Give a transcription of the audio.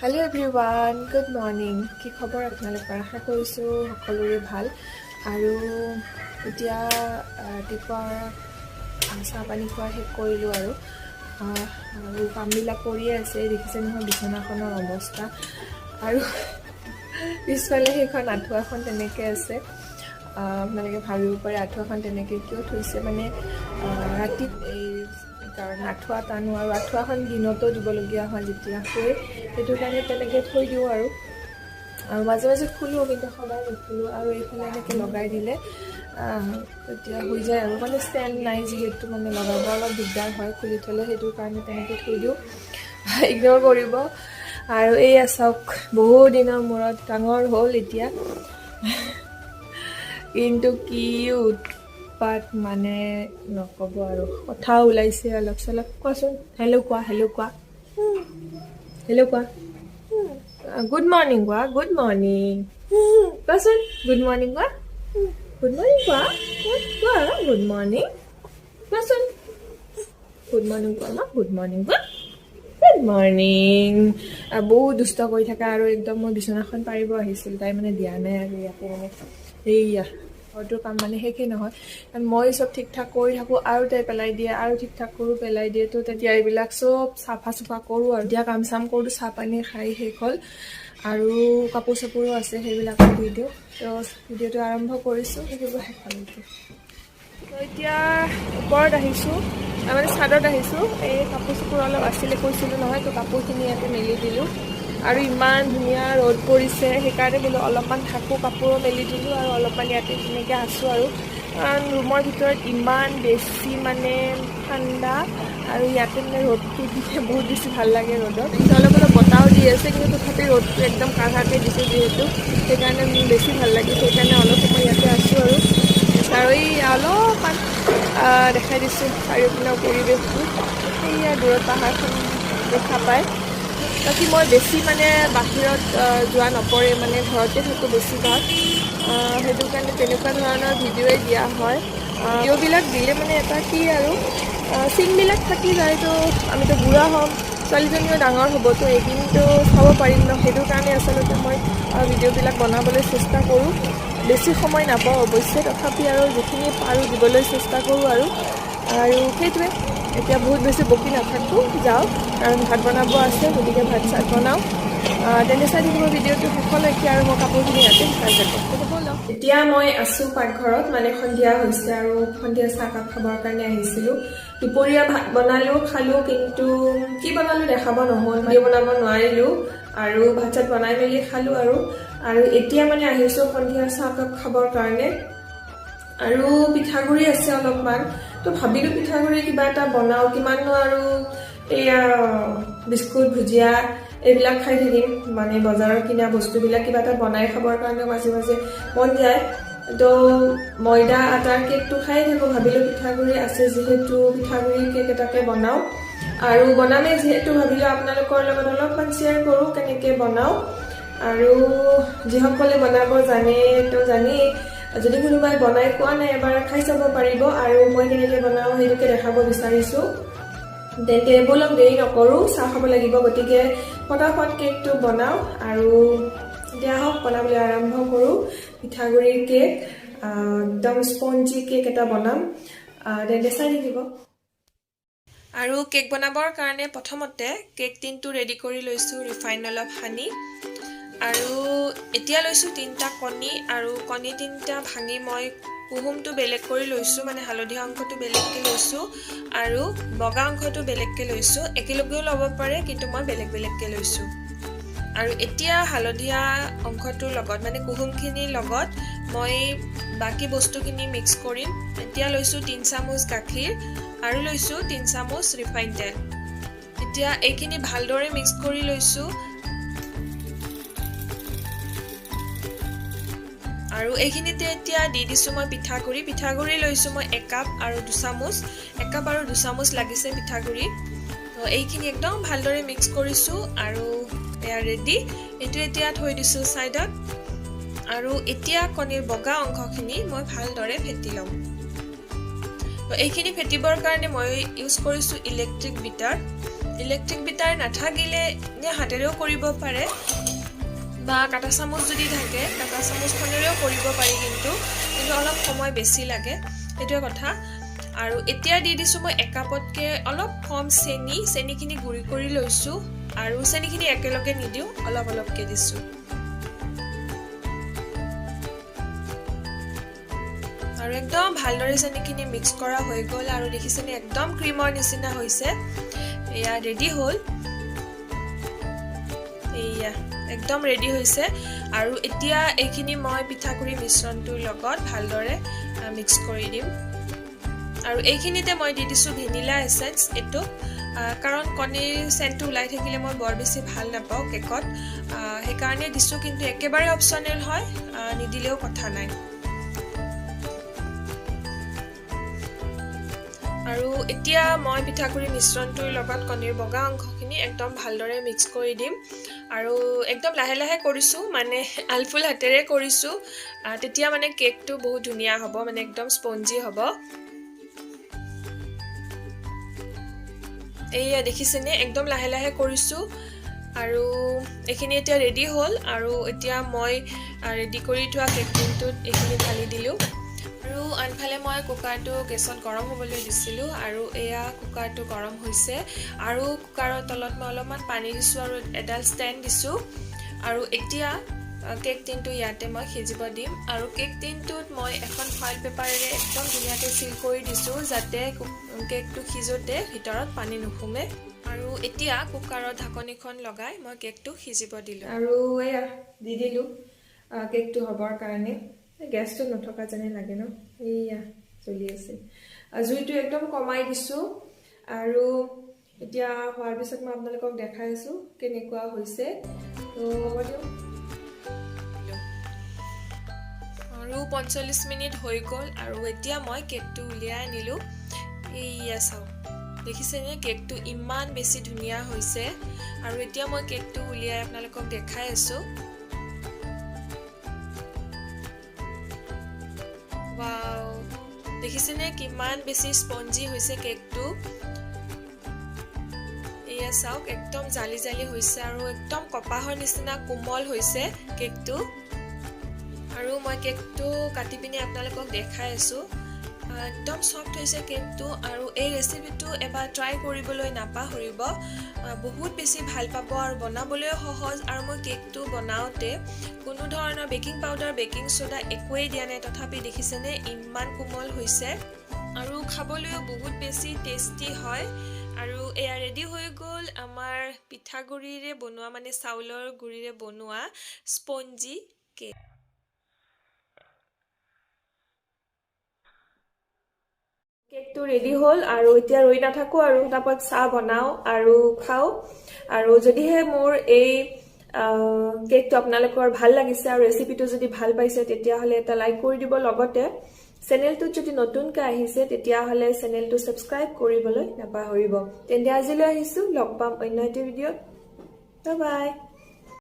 Hello everyone, good morning. কি খবৰ আপোনালোকৰ? আশা কৰিছো সকলোৰে ভাল আৰু এতিয়া ৰাতিপুৱা চাহ পানী খোৱা শেষ কৰিলো আৰু কামবিলাক কৰিয়ে আছে দেখিছে নহয় বিছনাখনৰ অৱস্থা আৰু পিছফালে সেইখন আঁঠুৱাখন তেনেকৈ আছে আপোনালোকে ভাবিব পাৰে আঁঠুৱাখন তেনেকৈ কিয় থৈছে মানে ৰাতি এই কাৰণ আঁঠুৱা টানো আৰু আঁঠুৱাখন দিনতো দিবলগীয়া হয় যেতিয়া শুৱে সেইটো কাৰণে তেনেকৈ থৈ দিওঁ আৰু মাজে মাজে খুলোঁ কিন্তু সদায় নুখুলোঁ আৰু এইফালে এনেকৈ লগাই দিলে তেতিয়া হৈ যায় আৰু মানে ষ্টেণ্ড নাই যিহেতু মানে লগাব অলপ দিগদাৰ হয় খুলি থ'লে সেইটো কাৰণে তেনেকৈ থৈ দিওঁ ইগন'ৰ কৰিব আৰু এইয়া চাওক বহু দিনৰ মূৰত ডাঙৰ হ'ল এতিয়া কিন্তু কি উৎপাত মানে নক'ব আৰু কথা ওলাইছে অলপ চলপ কোৱাচোন হেল্ল' কোৱা হেল্ল' কোৱা হেল্ল' কোৱা গুড মৰ্ণিং কোৱা গুড মৰ্ণিং কোৱাচোন গুড মৰ্ণিং কোৱা গুড মৰ্ণিং কোৱা কোৱা গুড মৰ্ণিং কোৱাচোন গুড মৰ্ণিং কোৱা মা গুড মৰ্ণিং কোৱা গুড মৰ্ণিং বহুত দুষ্ট কৰি থকা আৰু একদম মই বিচনাখন পাৰিব আহিছিলোঁ তাই মানে দিয়া নাই আৰু ইয়াতে মানে এইয়া ঘৰটোৰ কাম মানে শেষেই নহয় কাৰণ মই চব ঠিক ঠাক কৰি থাকোঁ আৰু তাই পেলাই দিয়ে আৰু ঠিক ঠাক কৰোঁ পেলাই দিয়ে তো তেতিয়া এইবিলাক চব চাফা চুফা কৰোঁ আৰু এতিয়া কাম চাম কৰোঁ চাহ পানী খাই শেষ হ'ল আৰু কাপোৰ চাপোৰো আছে সেইবিলাকো দি দিওঁ তো ভিডিঅ'টো আৰম্ভ কৰিছোঁ সেইবোৰ শেষ হ'ল তো এতিয়া ওপৰত আহিছোঁ মানে ছাদত আহিছোঁ এই কাপোৰ চাপোৰ অলপ আছিলে কৈছিলোঁ নহয় তো কাপোৰখিনি ইয়াতে মেলি দিলোঁ আৰু ইমান ধুনীয়া ৰ'দ পৰিছে সেইকাৰণে বোলো অলপমান থাকোঁ কাপোৰো মেলি দিলোঁ আৰু অলপমান ইয়াতে তেনেকৈ আছোঁ আৰু কাৰণ ৰুমৰ ভিতৰত ইমান বেছি মানে ঠাণ্ডা আৰু ইয়াতে মানে ৰ'দটো দিছে বহুত বেছি ভাল লাগে ৰ'দত অলপ অলপ বতাহও দি আছে কিন্তু তথাপি ৰ'দটো একদম কাঢ়াকৈ দিছে যিহেতু সেইকাৰণে মোৰ বেছি ভাল লাগিছে সেইকাৰণে অলপ সময় ইয়াতে আছোঁ আৰু এই অলপমান দেখাই দিছোঁ চাৰিওপিনৰ পৰিৱেশটো সেয়া দূৰত পাহাৰখন দেখা পায় বাকী মই বেছি মানে বাহিৰত যোৱা নপৰে মানে ঘৰতে থাকোঁ বেছিভাগ সেইটো কাৰণে তেনেকুৱা ধৰণৰ ভিডিঅ'ই দিয়া হয় ভিডিঅ'বিলাক দিলে মানে এটা কি আৰু চিনবিলাক থাকি যায় তো আমিতো বুঢ়া হ'ম ছোৱালীজনীও ডাঙৰ হ'ব তো এদিনতো চাব পাৰিম ন সেইটো কাৰণে আচলতে মই ভিডিঅ'বিলাক বনাবলৈ চেষ্টা কৰোঁ বেছি সময় নাপাওঁ অৱশ্যে তথাপি আৰু যিখিনি পাৰোঁ দিবলৈ চেষ্টা কৰোঁ আৰু সেইটোৱে এতিয়া বহুত বেছি বকি নাথাকোঁ যাওঁ কাৰণ ভাত বনাব আছে গতিকে ভাত চাত বনাওঁ তেনে চাই থাকিব ভিডিঅ'টো শেষলৈকে আৰু মই কাপোৰখিনি ইয়াতে শুকাই যাব এতিয়া মই আছোঁ পাকঘৰত মানে সন্ধিয়া হৈছে আৰু সন্ধিয়া চাহকাপ খাবৰ কাৰণে আহিছিলোঁ দুপৰীয়া ভাত বনালোঁ খালোঁ কিন্তু কি বনালোঁ দেখাব নহ'ল ভিডিঅ' বনাব নোৱাৰিলোঁ আৰু ভাত চাত বনাই মেলি খালোঁ আৰু এতিয়া মানে আহিছোঁ সন্ধিয়া চাহকাপ খাবৰ কাৰণে আৰু পিঠাগুড়ি আছে অলপমান তো ভাবিলোঁ পিঠাগুড়ি কিবা এটা বনাওঁ কিমাননো আৰু এয়া বিস্কুট ভুজিয়া এইবিলাক খাই থাকিম মানে বজাৰৰ কিনা বস্তুবিলাক কিবা এটা বনাই খাবৰ কাৰণে মাজে মাজে মন যায় তো ময়দা আটাৰ কেকটো খাই থাকোঁ ভাবিলোঁ পিঠাগুড়ি আছে যিহেতু পিঠাগুড়ি কেক এটাকে বনাওঁ আৰু বনামেই যিহেতু ভাবিলোঁ আপোনালোকৰ লগত অলপমান শ্বেয়াৰ কৰোঁ কেনেকৈ বনাওঁ আৰু যিসকলে বনাব জানে তো জানেই যদি কোনোবাই বনাই খোৱা নাই এবাৰ খাই চাব পাৰিব আৰু মই কেনেকৈ বনাওঁ সেইটোকে দেখাব বিচাৰিছোঁ তেন্তে বলক দেৰি নকৰোঁ চাহ খাব লাগিব গতিকে ফটাফট কেকটো বনাওঁ আৰু দিয়া হওক বনাবলৈ আৰম্ভ কৰোঁ পিঠাগুড়িৰ কেক একদম স্পঞ্জি কেক এটা বনাম তেন্তে চাই থাকিব আৰু কেক বনাবৰ কাৰণে প্ৰথমতে কেক টিনটো ৰেডি কৰি লৈছোঁ ৰিফাইন অলপ সানি আৰু এতিয়া লৈছোঁ 3টা কণী আৰু কণী 3টা ভাঙি মই কুহুমটো বেলেগ কৰি লৈছোঁ মানে হালধীয়া অংশটো বেলেগকৈ লৈছোঁ আৰু বগা অংশটো বেলেগকৈ লৈছোঁ একেলগেও ল'ব পাৰে কিন্তু মই বেলেগ বেলেগকৈ লৈছোঁ আৰু এতিয়া হালধীয়া অংশটোৰ লগত মানে কুহুমখিনিৰ লগত মই বাকী বস্তুখিনি মিক্স কৰিম এতিয়া লৈছোঁ 3 চামুচ গাখীৰ আৰু লৈছোঁ 3 চামুচ ৰিফাইন তেল এতিয়া এইখিনি ভালদৰে মিক্স কৰি লৈছোঁ আৰু এইখিনিতে এতিয়া দি দিছোঁ মই পিঠাগুড়ি লৈছোঁ মই 1 কাপ আৰু 2 চামুচ 1 কাপ আৰু 2 চামুচ লাগিছে পিঠাগুড়ি তো এইখিনি একদম ভালদৰে মিক্স কৰিছোঁ আৰু এয়া ৰেডি এইটো এতিয়া থৈ দিছোঁ ছাইডত আৰু এতিয়া কণীৰ বগা অংশখিনি মই ভালদৰে ফেটি ল'ম তো এইখিনি ফেটিবৰ কাৰণে মই ইউজ কৰিছোঁ ইলেক্ট্ৰিক বিটাৰ। ইলেক্ট্ৰিক বিটাৰ নাথাকিলে হাতেৰেও কৰিব পাৰে বা কাটা চামুচ যদি থাকে কাটা চামুচখনেৰেও কৰিব পাৰি, কিন্তু অলপ সময় বেছি লাগে, সেইটোৱে কথা। আৰু এতিয়া দি দিছোঁ মই একাপতকৈ অলপ কম চেনিখিনি গুড়ি কৰি লৈছোঁ, আৰু চেনিখিনি একেলগে নিদিওঁ, অলপ অলপকৈ দিছোঁ। আৰু একদম ভালদৰে চেনিখিনি মিক্স কৰা হৈ গ'ল, আৰু দেখিছেনে একদম ক্ৰীমৰ নিচিনা হৈছে। এয়া ৰেডি হ'ল, এয়া একদম ৰেডি হৈছে। আৰু এতিয়া এইখিনি মই পিঠাগুড়ি মিশ্ৰণটোৰ লগত ভালদৰে মিক্স কৰি দিম। আৰু এইখিনিতে মই দি দিছোঁ ভেনিলা এছেঞ্চ, এইটো কাৰণ কণীৰ চেণ্টটো ওলাই থাকিলে মই বৰ বেছি ভাল নাপাওঁ কেকত, সেইকাৰণে দিছোঁ, কিন্তু একেবাৰে অপশ্যনেল হয়, নিদিলেও কথা নাই। আৰু এতিয়া মই পিঠাগুড়ি মিশ্ৰণটোৰ লগত কণীৰ বগা অংশখিনি একদম ভালদৰে মিক্স কৰি দিম। আৰু একদম লাহে লাহে কৰিছোঁ, মানে আলফুল হাতেৰে কৰিছোঁ, তেতিয়া মানে কেকটো বহুত ধুনীয়া হ'ব, মানে একদম স্পঞ্জি হ'ব। এইয়া দেখিছেনে একদম লাহে লাহে কৰিছোঁ। আৰু এইখিনি এতিয়া ৰেডি হ'ল, আৰু এতিয়া মই ৰেডি কৰি থোৱা কেক টিনটোত এইখিনি ঢালি দিলোঁ। আৰু আনফালে মই কুকাৰটো গেছত গৰম হ'বলৈ দিছিলোঁ, আৰু এয়া কুকাৰটো গৰম হৈছে। আৰু কুকাৰৰ তলত মই অলপমান পানী দিছোঁ আৰু এডাল ষ্টেণ্ড দিছোঁ। আৰু এতিয়া কেক টিনটো ইয়াতে মই সিজিব দিম। আৰু কেক টিনটোত মই এখন ফইল পেপাৰেৰে একদম ধুনীয়াকৈ চিল কৰি দিছোঁ, যাতে কেকটো সিজোতে ভিতৰত পানী নুসুমে। আৰু এতিয়া কুকাৰৰ ঢাকনিখন লগাই মই কেকটো সিজিব দিলোঁ। আৰু এয়া দি দিলোঁ কেকটো হ'বৰ কাৰণে। গেছটো নথকা যেনে লাগে ন, এইয়া জ্বলি আছে। জুইটো একদম কমাই দিছোঁ। আৰু এতিয়া হোৱাৰ পিছত মই আপোনালোকক দেখাইছোঁ কেনেকুৱা হৈছে। তো হ'ব দিয়ক। আৰু 45 মিনিট হৈ গ'ল, আৰু এতিয়া মই কেকটো উলিয়াই আনিলোঁ। এইয়া চাওক, দেখিছেনে কেকটো ইমান বেছি ধুনীয়া হৈছে। আৰু এতিয়া মই কেকটো উলিয়াই আপোনালোকক দেখাই আছোঁ। ৱাও, দেখিছেনে কিমান বেছি স্পঞ্জি হৈছে কেকটো। এয়া চাওক একদম জালি জালি হৈছে, আৰু একদম কপাহৰ নিচিনা কোমল হৈছে কেকটো। আৰু মই কেকটো কাটি পিনি আপোনালোকক দেখাই আছোঁ, একদম ছফ্ট হৈছে কেকটো। আৰু এই ৰেচিপিটো এবাৰ ট্ৰাই কৰিবলৈ নাপাহৰিব, বহুত বেছি ভাল পাব, আৰু বনাবলৈও সহজ। আৰু মই কেকটো বনাওঁতে কোনো ধৰণৰ বেকিং পাউডাৰ বেকিং ছ'ডা একোৱেই দিয়া নাই, তথাপি দেখিছেনে ইমান কোমল হৈছে, আৰু খাবলৈও বহুত বেছি টেষ্টি হয়। আৰু এয়া ৰেডি হৈ গ'ল আমাৰ পিঠাগুড়িৰে বনোৱা, মানে চাউলৰ গুড়িৰে বনোৱা স্পঞ্জি কেক। কেকটো ৰেডি হ'ল, আৰু এতিয়া ৰৈ নাথাকোঁ, আৰু তাপত চাহ বনাওঁ আৰু খাওঁ। আৰু যদিহে মোৰ এই কেকটো আপোনালোকৰ ভাল লাগিছে আৰু ৰেচিপিটো যদি ভাল পাইছে, তেতিয়াহ'লে এটা লাইক কৰি দিব। লগতে চেনেলটোত যদি নতুনকৈ আহিছে, তেতিয়াহ'লে চেনেলটো ছাবস্ক্ৰাইব কৰিবলৈ নাপাহৰিব। তেন্তে আজিলৈ আহিছোঁ, লগ পাম অন্য এটা ভিডিঅ'ত। Bye bye.